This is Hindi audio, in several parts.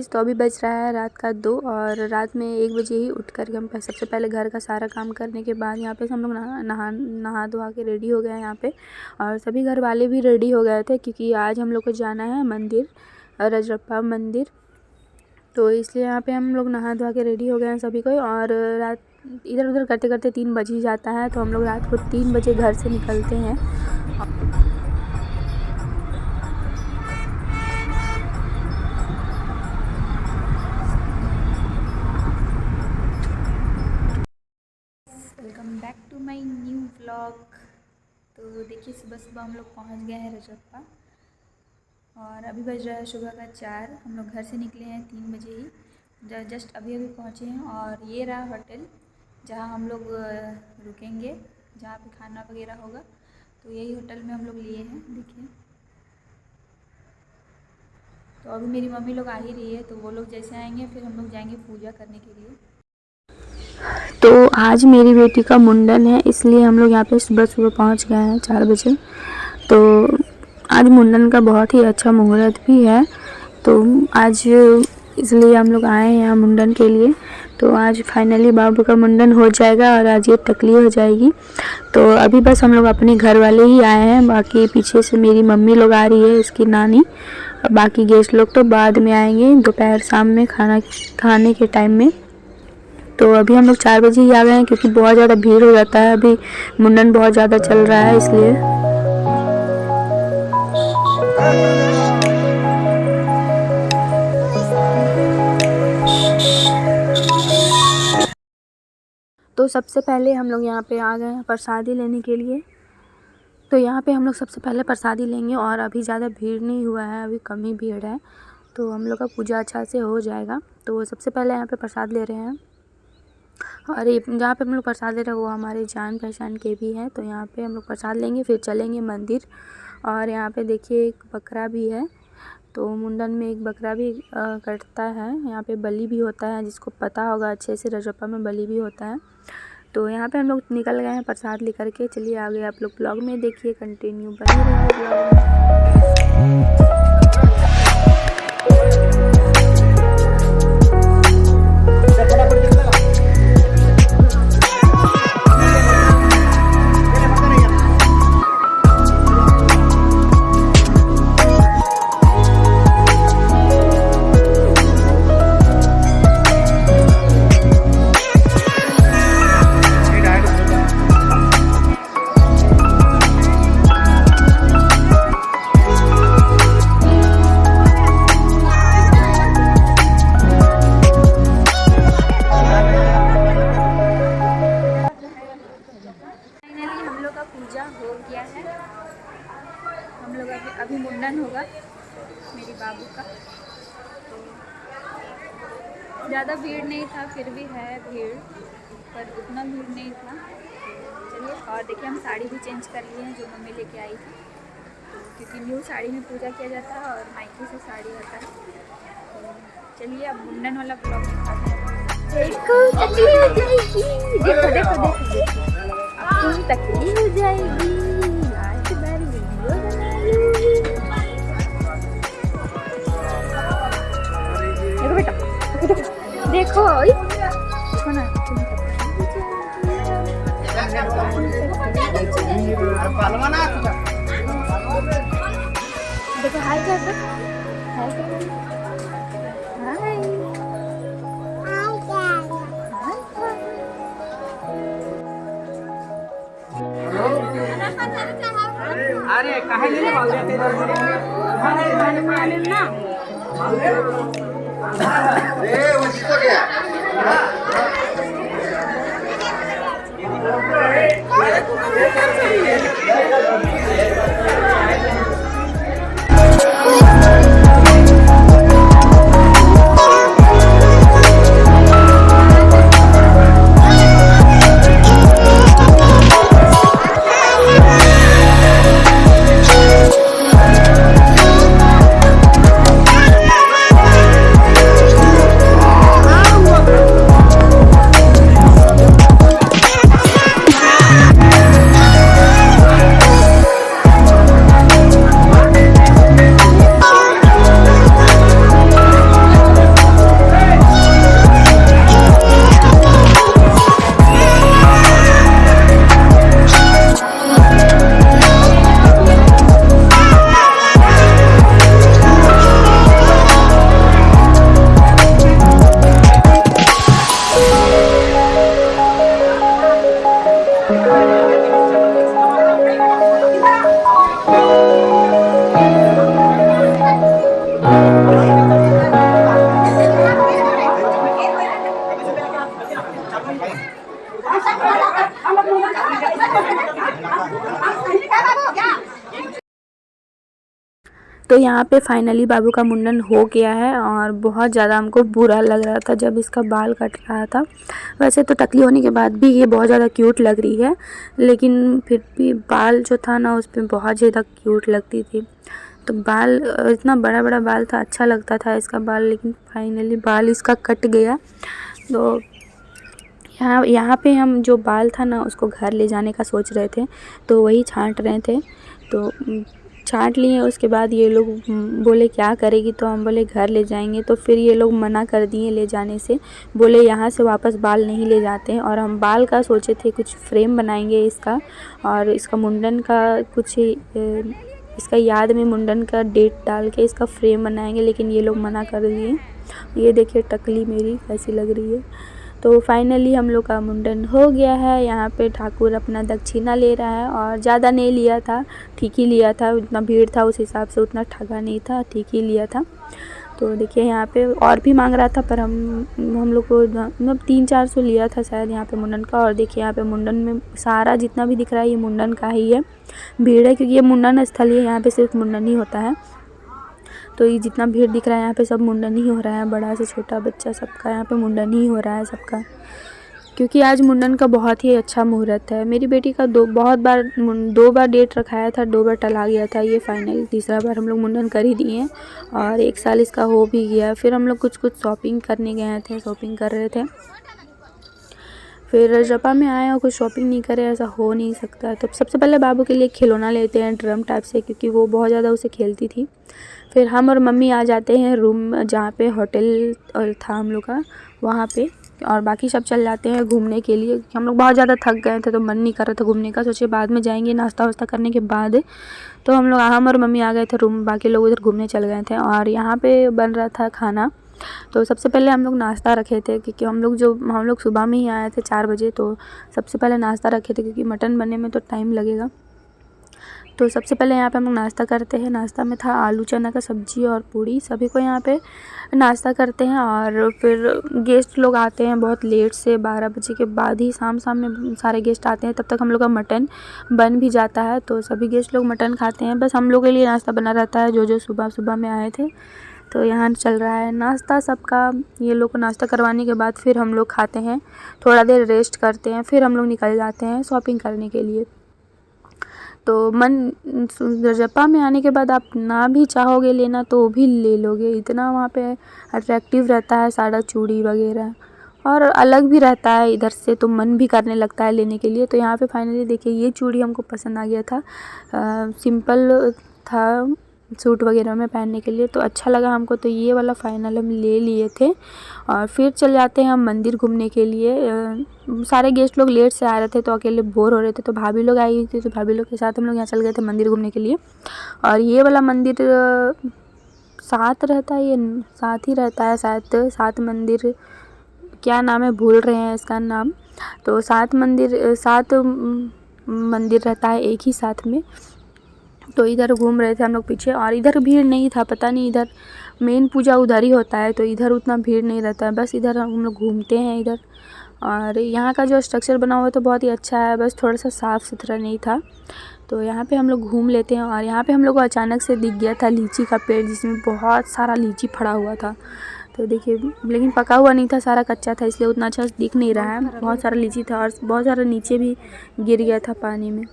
गाइस, तो अभी बज रहा है रात का 2 और रात में 1 बजे ही उठ कर के हम सबसे पहले घर का सारा काम करने के बाद यहाँ पे हम लोग नहा धोवा के रेडी हो गए हैं यहाँ पे। और सभी घर वाले भी रेडी हो गए थे क्योंकि आज हम लोग को जाना है मंदिर, रजरप्पा मंदिर। तो इसलिए यहाँ पे हम लोग नहा धोवा के रेडी हो गए हैं सभी को। और रात इधर उधर करते करते 3 बज ही जाता है, तो हम लोग रात को 3 बजे घर से निकलते हैं। Welcome back to my new vlog. तो देखिए, सुबह सुबह हम लोग पहुंच गए हैं रजरप्पा और अभी बज रहा है सुबह का 4। हम लोग घर से निकले हैं 3 बजे ही, जस्ट अभी पहुंचे हैं। और ये रहा होटल जहां हम लोग रुकेंगे, जहां पे खाना वगैरह होगा। तो यही होटल में हम लोग लिए हैं, देखिए। तो अभी मेरी मम्मी लोग आ ही रही है, तो वो लोग जैसे आएंगे फिर हम लोग जाएंगे पूजा करने के लिए। तो आज मेरी बेटी का मुंडन है, इसलिए हम लोग यहाँ पे सुबह सुबह पहुँच गए हैं 4 बजे। तो आज मुंडन का बहुत ही अच्छा मुहूर्त भी है, तो आज इसलिए हम लोग आए हैं यहाँ मुंडन के लिए। तो आज फाइनली बाबू का मुंडन हो जाएगा और आज ये टकली हो जाएगी। तो अभी बस हम लोग अपने घर वाले ही आए हैं, बाकी पीछे से मेरी मम्मी लोग आ रही है, इसकी नानी। बाकी गेस्ट लोग तो बाद में आएंगे, दोपहर शाम में खाना खाने के टाइम में। तो अभी हम लोग 4 बजे ही आ गए हैं क्योंकि बहुत ज़्यादा भीड़ हो जाता है, अभी मुंडन बहुत ज़्यादा चल रहा है इसलिए। तो सबसे पहले हम लोग यहाँ पे आ गए हैं प्रसादी लेने के लिए। तो यहाँ पे हम लोग सबसे पहले प्रसादी लेंगे और अभी ज़्यादा भीड़ नहीं हुआ है, अभी कम ही भीड़ है, तो हम लोग का पूजा अच्छा से हो जाएगा। तो सबसे पहले यहाँ पे प्रसाद ले रहे हैं। और ये जहाँ पे हम लोग प्रसाद ले रहे हैं वो हमारे जान पहचान के भी हैं, तो यहाँ पे हम लोग प्रसाद लेंगे फिर चलेंगे मंदिर। और यहाँ पे देखिए एक बकरा भी है, तो मुंडन में एक बकरा भी कटता है, यहाँ पे बलि भी होता है, जिसको पता होगा अच्छे से रजरप्पा में बलि भी होता है। तो यहाँ पे हम लोग निकल गए हैं प्रसाद लेकर के। चलिए आगे आप लोग ब्लॉग में देखिए, कंटिन्यू बने रहिए ब्लॉग में। पूजा हो गया है, हम लोग अभी मुंडन होगा मेरी बाबू का। तो ज़्यादा भीड़ नहीं था, फिर भी है भीड़, पर उतना भीड़ नहीं था। चलिए, और देखिए हम साड़ी भी चेंज कर लिए हैं जो मम्मी लेके आई थी, क्योंकि न्यू साड़ी में पूजा किया जाता है और मायके से साड़ी आता है। तो चलिए अब मुंडन वाला ब्लॉग दिखाते हैं। देखो टकली हो जाएगी, देखो देखो देखो देखो, अब टकली हो जाएगी। आज बार वीडियो बना लूँगी। देखो बेटा, देखो देखो ना, देखो हाय कर दो, हाय कर दो, हाय। अरे काहे नहीं बोल रहे थे ना? ए वो जीतो गया। तो यहाँ पे फाइनली बाबू का मुंडन हो गया है और बहुत ज़्यादा हमको बुरा लग रहा था जब इसका बाल कट रहा था। वैसे तो टकली होने के बाद भी ये बहुत ज़्यादा क्यूट लग रही है, लेकिन फिर भी बाल जो था ना उस पर बहुत ज़्यादा क्यूट लगती थी। तो बाल इतना बड़ा बड़ा बाल था, अच्छा लगता था इसका बाल, लेकिन फाइनली बाल इसका कट गया। तो यहाँ पे हम जो बाल था ना उसको घर ले जाने का सोच रहे थे, तो वही छांट रहे थे। तो छांट लिए, उसके बाद ये लोग बोले क्या करेगी, तो हम बोले घर ले जाएंगे। तो फिर ये लोग मना कर दिए ले जाने से, बोले यहाँ से वापस बाल नहीं ले जाते हैं। और हम बाल का सोचे थे कुछ फ्रेम बनाएंगे इसका, और इसका मुंडन का कुछ इसका याद में मुंडन का डेट डाल के इसका फ्रेम बनाएंगे, लेकिन ये लोग मना कर दिए। ये देखिए टकली मेरी कैसी लग रही है। तो फाइनली हम लोग का मुंडन हो गया है। यहाँ पे ठाकुर अपना दक्षिणा ले रहा है, और ज़्यादा नहीं लिया था, ठीक ही लिया था। उतना भीड़ था उस हिसाब से उतना ठगा नहीं था, ठीक ही लिया था। तो देखिए यहाँ पे और भी मांग रहा था, पर हम लोग को मतलब 300-400 लिया था शायद यहाँ पे मुंडन का। और देखिए यहाँ पे मुंडन में सारा जितना भी दिख रहा है ये मुंडन का ही है। भीड़ है क्योंकि ये मुंडन स्थल ही है, यहाँ पे सिर्फ मुंडन ही होता है। तो ये जितना भीड़ दिख रहा है यहाँ पे सब मुंडन ही हो रहा है, बड़ा से छोटा बच्चा सबका यहाँ पे मुंडन ही हो रहा है सबका, क्योंकि आज मुंडन का बहुत ही अच्छा मुहूर्त है। मेरी बेटी का दो बार डेट रखाया था, 2 बार टला गया था। ये फाइनल तीसरा बार हम लोग मुंडन कर ही दिए, और 1 साल इसका हो भी गया। फिर हम लोग कुछ शॉपिंग करने गए थे, शॉपिंग कर रहे थे। फिर रजरप्पा में आए और कुछ शॉपिंग नहीं करे, ऐसा हो नहीं सकता है। तो सबसे पहले बाबू के लिए खिलौना लेते हैं ड्रम टाइप से, क्योंकि वो बहुत ज़्यादा उसे खेलती थी। फिर हम और मम्मी आ जाते हैं रूम जहाँ पे होटल था हम लोग का, वहाँ पे। और बाकी सब चल जाते हैं घूमने के लिए। हम लोग बहुत ज़्यादा थक गए थे तो मन नहीं कर रहा था घूमने का, सोचे बाद में जाएंगे नाश्ता वास्ता करने के बाद। तो हम और मम्मी आ गए थे रूम, बाकी लोग उधर घूमने चल गए थे। और यहाँ पे बन रहा था खाना। तो सबसे पहले हम लोग नाश्ता रखे थे, क्योंकि हम लोग सुबह में ही आए थे 4 बजे। तो सबसे पहले नाश्ता रखे थे, क्योंकि मटन बनने में तो टाइम लगेगा। तो सबसे पहले यहाँ पे हम लोग नाश्ता करते हैं। नाश्ता में था आलू चना का सब्ज़ी और पूड़ी। सभी को यहाँ पे नाश्ता करते हैं, और फिर गेस्ट लोग आते हैं बहुत लेट से, 12 बजे के बाद ही शाम में सारे गेस्ट आते हैं। तब तक हम लोग का मटन बन भी जाता है, तो सभी गेस्ट लोग मटन खाते हैं। बस हम लोग के लिए नाश्ता बना रहता है, जो सुबह में आए थे। तो यहाँ चल रहा है नाश्ता सबका। ये लोग को नाश्ता करवाने के बाद फिर हम लोग खाते हैं, थोड़ा देर रेस्ट करते हैं, फिर हम लोग निकल जाते हैं शॉपिंग करने के लिए। तो रजरप्पा में आने के बाद आप ना भी चाहोगे लेना तो भी ले लोगे, इतना वहाँ पे अट्रैक्टिव रहता है सारा चूड़ी वगैरह, और अलग भी रहता है इधर से, तो मन भी करने लगता है लेने के लिए। तो यहाँ पे फाइनली देखिए ये चूड़ी हमको पसंद आ गया था, सिंपल था सूट वगैरह में पहनने के लिए, तो अच्छा लगा हमको। तो ये वाला फाइनल हम ले लिए थे। और फिर चल जाते हैं हम मंदिर घूमने के लिए। सारे गेस्ट लोग लेट से आ रहे थे तो अकेले बोर हो रहे थे, तो भाभी लोग आई हुई थी, तो भाभी लोग के साथ हम लोग यहाँ चल गए थे मंदिर घूमने के लिए। और ये वाला मंदिर साथ ही रहता है शायद, 7 मंदिर क्या नाम है भूल रहे हैं इसका नाम। तो 7 मंदिर रहता है एक ही साथ में। तो इधर घूम रहे थे हम लोग पीछे, और इधर भीड़ नहीं था, पता नहीं, इधर मेन पूजा उधर ही होता है, तो इधर उतना भीड़ नहीं रहता है। बस इधर हम लोग घूमते हैं इधर। और यहाँ का जो स्ट्रक्चर बना हुआ है तो बहुत ही अच्छा है, बस थोड़ा सा साफ़ सुथरा नहीं था। तो यहाँ पे हम लोग घूम लेते हैं। और यहाँ पे हम लोग को अचानक से दिख गया था लीची का पेड़, जिसमें बहुत सारा लीची फड़ा हुआ था। तो देखिए, लेकिन पका हुआ नहीं था, सारा कच्चा था, इसलिए उतना अच्छा दिख नहीं रहा है। बहुत सारा लीची था, और बहुत सारा नीचे भी गिर गया था पानी में।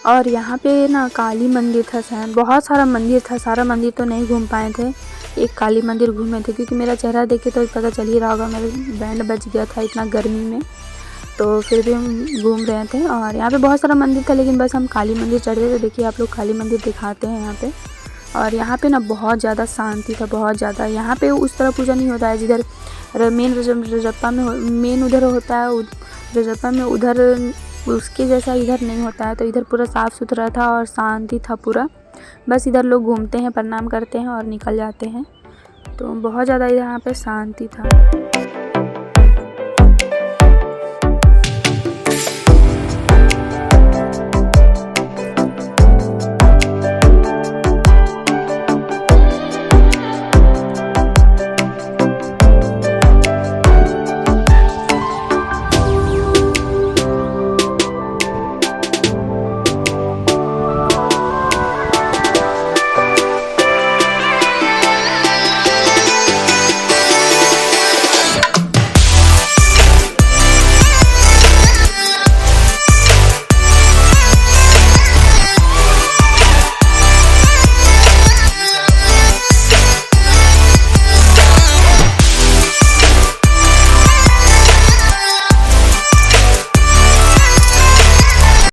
और यहाँ पे ना काली मंदिर था शायद, बहुत सारा मंदिर था, सारा मंदिर तो नहीं घूम पाए थे। एक काली मंदिर घूमे थे, क्योंकि मेरा चेहरा देखे तो पता चल ही रहा होगा, मेरे बैंड बज गया था इतना गर्मी में। तो फिर भी हम घूम रहे थे। और यहाँ पे बहुत सारा मंदिर था, लेकिन बस हम काली मंदिर चढ़ गए थे। देखिए आप लोग काली मंदिर दिखाते हैं यहाँ पे। और यहाँ पे ना बहुत ज़्यादा शांति था, बहुत ज़्यादा। यहाँ पे उस तरह पूजा नहीं होता है जिधर मेन रजरप्पा में मेन उधर होता है, दूसरे जगह में, उधर उसके जैसा इधर नहीं होता है। तो इधर पूरा साफ़ सुथरा था और शांति था पूरा। बस इधर लोग घूमते हैं, प्रणाम करते हैं और निकल जाते हैं। तो बहुत ज़्यादा यहाँ पे शांति था।